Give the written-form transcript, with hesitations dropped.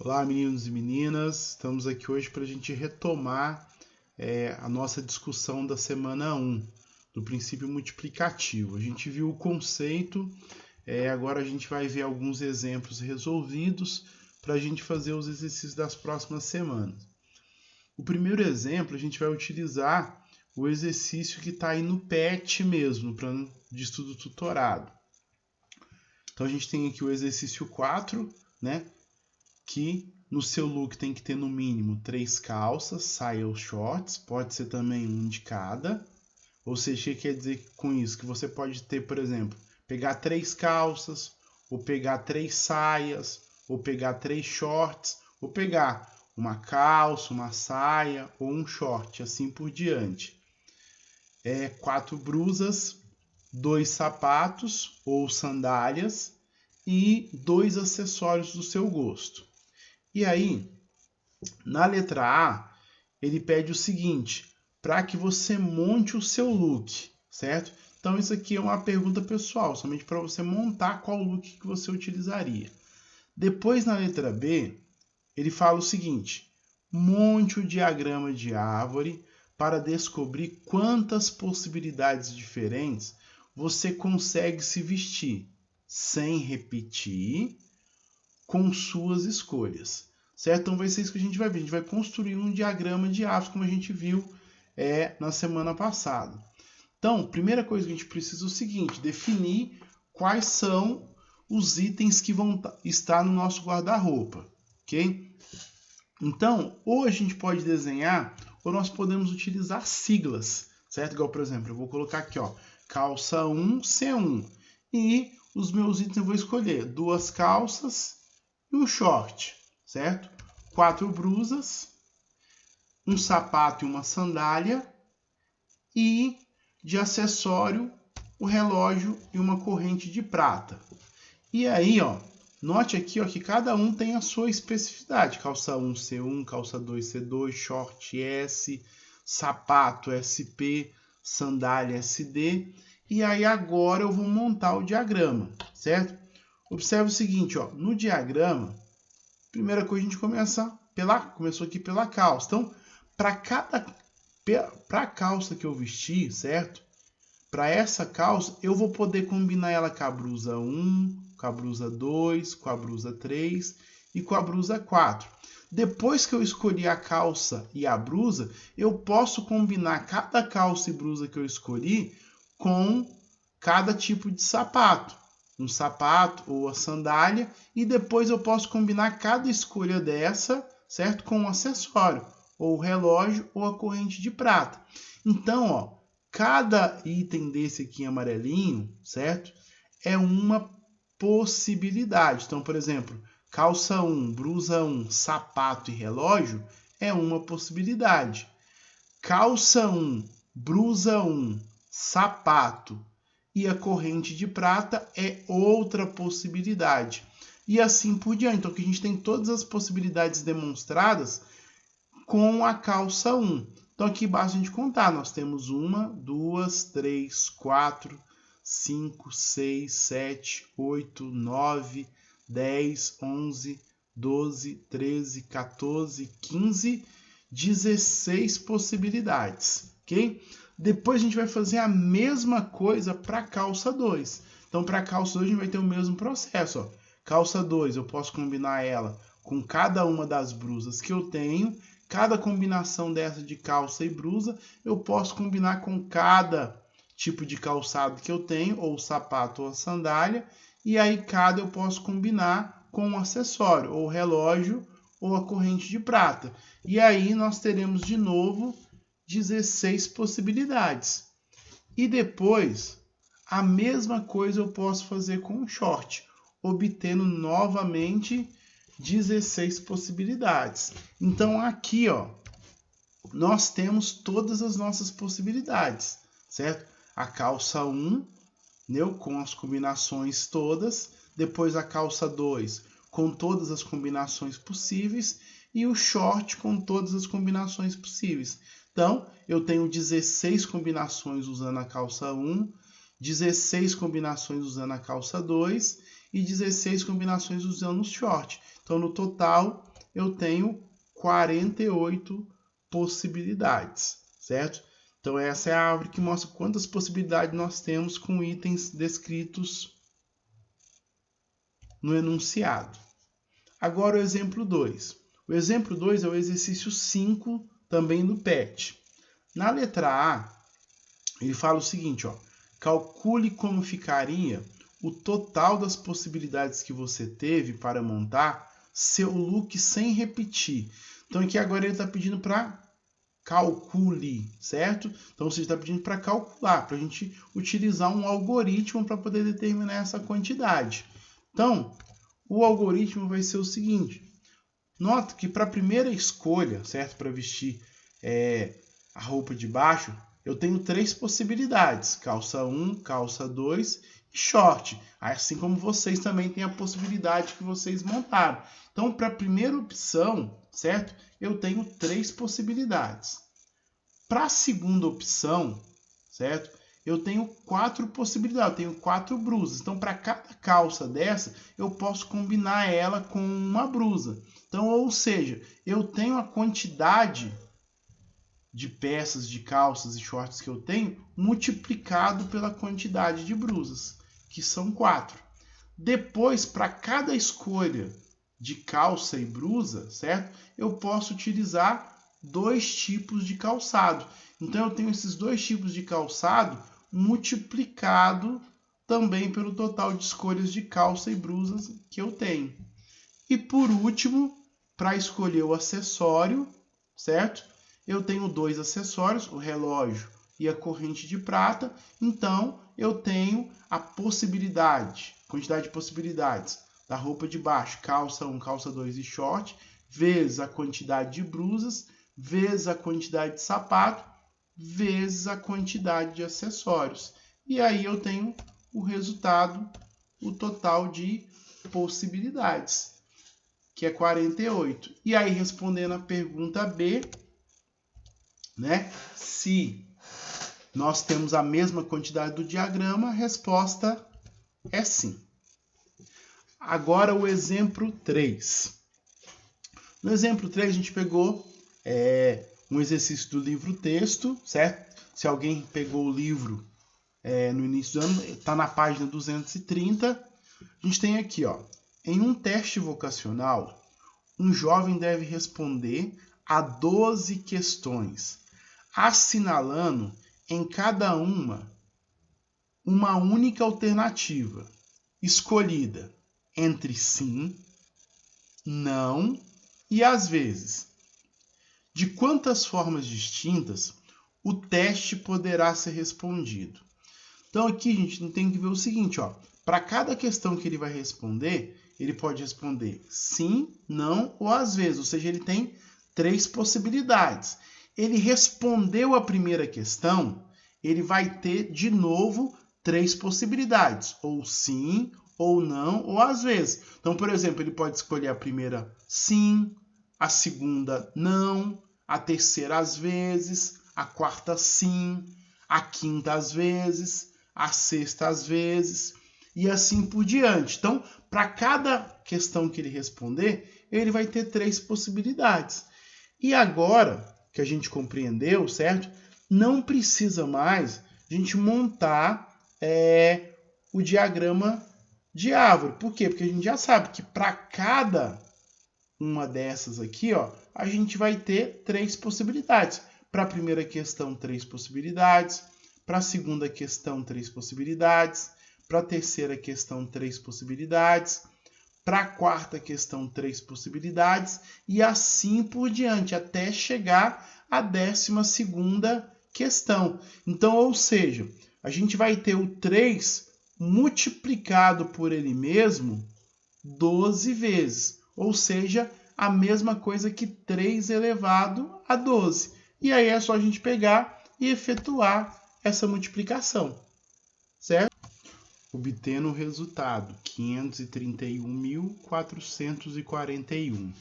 Olá, meninos e meninas. Estamos aqui hoje para a gente retomar a nossa discussão da semana 1, do princípio multiplicativo. A gente viu o conceito, agora a gente vai ver alguns exemplos resolvidos para a gente fazer os exercícios das próximas semanas. O primeiro exemplo, a gente vai utilizar o exercício que está aí no PET mesmo, no plano de estudo tutorado. Então a gente tem aqui o exercício 4, né? Que no seu look tem que ter no mínimo 3 calças, saia ou shorts, pode ser também um de cada. Ou seja, o que quer dizer com isso? Que você pode ter, por exemplo, pegar 3 calças, ou pegar 3 saias, ou pegar 3 shorts, ou pegar uma calça, uma saia ou um short, assim por diante. 4 blusas, 2 sapatos ou sandálias e 2 acessórios do seu gosto. E aí, na letra A, ele pede o seguinte, para que você monte o seu look, certo? Então isso aqui é uma pergunta pessoal, somente para você montar qual look que você utilizaria. Depois, na letra B, ele fala o seguinte, monte o diagrama de árvore para descobrir quantas possibilidades diferentes você consegue se vestir, sem repetir, com suas escolhas, certo? Então vai ser isso que a gente vai ver. A gente vai construir um diagrama de árvore, como a gente viu na semana passada. Então, primeira coisa que a gente precisa é o seguinte, definir quais são os itens que vão estar no nosso guarda-roupa, ok? Então, ou a gente pode desenhar, ou nós podemos utilizar siglas, certo? Igual, por exemplo, eu vou colocar aqui, ó, calça 1, C1. E os meus itens eu vou escolher 2 calças e um short, certo? 4 blusas, um sapato e uma sandália e de acessório o relógio e uma corrente de prata. E aí, ó, note aqui, ó, que cada um tem a sua especificidade. Calça 1 C1, calça 2 C2, short S, sapato SP, sandália SD. E aí agora eu vou montar o diagrama, certo? Observe o seguinte, ó, no diagrama, primeira coisa a gente começou aqui pela calça. Então, para a calça que eu vestir, certo? Para essa calça, eu vou poder combinar ela com a blusa 1, com a blusa 2, com a blusa 3 e com a blusa 4. Depois que eu escolhi a calça e a blusa, eu posso combinar cada calça e blusa que eu escolhi com cada tipo de sapato. Um sapato ou a sandália, e depois eu posso combinar cada escolha dessa, certo? Com um acessório, ou o relógio ou a corrente de prata. Então, ó, cada item desse aqui em amarelinho, certo? É uma possibilidade. Então, por exemplo, calça 1, blusa 1, sapato e relógio é uma possibilidade. Calça 1, blusa 1, sapato e a corrente de prata é outra possibilidade. E assim por diante. Então aqui a gente tem todas as possibilidades demonstradas com a calça 1. Então aqui basta a gente contar. Nós temos 1, 2, 3, 4, 5, 6, 7, 8, 9, 10, 11, 12, 13, 14, 15, 16 possibilidades, ok? Depois a gente vai fazer a mesma coisa para a calça 2. Então, para a calça 2 a gente vai ter o mesmo processo. Ó. Calça 2 eu posso combinar ela com cada uma das blusas que eu tenho. Cada combinação dessa de calça e blusa eu posso combinar com cada tipo de calçado que eu tenho, ou sapato ou sandália. E aí cada eu posso combinar com um acessório, ou relógio ou a corrente de prata. E aí nós teremos de novo 16 possibilidades. E depois, a mesma coisa eu posso fazer com um short, obtendo novamente 16 possibilidades. Então aqui, ó, nós temos todas as nossas possibilidades, certo? A calça 1, né, com as combinações todas, depois a calça 2 com todas as combinações possíveis e o short com todas as combinações possíveis. Então, eu tenho 16 combinações usando a calça 1, 16 combinações usando a calça 2 e 16 combinações usando o short. Então, no total, eu tenho 48 possibilidades, certo? Então essa é a árvore que mostra quantas possibilidades nós temos com itens descritos no enunciado. Agora o exemplo 2. O exemplo 2 é o exercício 5 também do PET. Na letra A, ele fala o seguinte, ó, calcule como ficaria o total das possibilidades que você teve para montar seu look sem repetir. Então aqui agora ele está pedindo para calcule, certo? Então você está pedindo para calcular, para a gente utilizar um algoritmo para poder determinar essa quantidade. Então, o algoritmo vai ser o seguinte. Nota que para a primeira escolha, certo? Para vestir a roupa de baixo, eu tenho 3 possibilidades. Calça 1, calça 2 e short. Assim como vocês também têm a possibilidade que vocês montaram. Então, para a primeira opção, certo? Eu tenho 3 possibilidades. Para a segunda opção, certo? Eu tenho 4 possibilidades, eu tenho 4 brusas. Então, para cada calça dessa, eu posso combinar ela com uma brusa. Então, ou seja, eu tenho a quantidade de peças, de calças e shorts que eu tenho multiplicado pela quantidade de brusas, que são 4. Depois, para cada escolha de calça e brusa, certo? Eu posso utilizar 2 tipos de calçado. Então, eu tenho esses 2 tipos de calçado multiplicado também pelo total de escolhas de calça e brusas que eu tenho. E por último, para escolher o acessório, certo? Eu tenho 2 acessórios, o relógio e a corrente de prata. Então, eu tenho a possibilidade, quantidade de possibilidades da roupa de baixo, calça 1, calça 2 e short, vezes a quantidade de brusas, vezes a quantidade de sapato, vezes a quantidade de acessórios. E aí eu tenho o resultado, o total de possibilidades, que é 48. E aí, respondendo a pergunta B, né? Se nós temos a mesma quantidade do diagrama, a resposta é sim. Agora o exemplo 3. No exemplo 3, a gente pegou um exercício do livro texto, certo? Se alguém pegou o livro no início do ano, está na página 230. A gente tem aqui, ó, em um teste vocacional, um jovem deve responder a 12 questões, assinalando em cada uma única alternativa, escolhida entre sim, não e às vezes. De quantas formas distintas o teste poderá ser respondido? Então aqui a gente tem que ver o seguinte, ó, para cada questão que ele vai responder, ele pode responder sim, não ou às vezes, ou seja, ele tem 3 possibilidades. Ele respondeu a primeira questão, ele vai ter de novo 3 possibilidades, ou sim, ou não, ou às vezes. Então, por exemplo, ele pode escolher a primeira sim, a segunda não, a terceira às vezes, a quarta sim, a quinta às vezes, a sexta às vezes, e assim por diante. Então, para cada questão que ele responder, ele vai ter 3 possibilidades. E agora que a gente compreendeu, certo? Não precisa mais a gente montar o diagrama de árvore. Por quê? Porque a gente já sabe que para cada uma dessas aqui, ó, a gente vai ter 3 possibilidades. Para a primeira questão, 3 possibilidades. Para a segunda questão, 3 possibilidades. Para a terceira questão, 3 possibilidades. Para a quarta questão, 3 possibilidades. E assim por diante, até chegar à 12ª questão. Então, ou seja, a gente vai ter o 3 multiplicado por ele mesmo 12 vezes. Ou seja, a mesma coisa que 3 elevado a 12. E aí é só a gente pegar e efetuar essa multiplicação, certo? Obtendo o resultado, 531.441.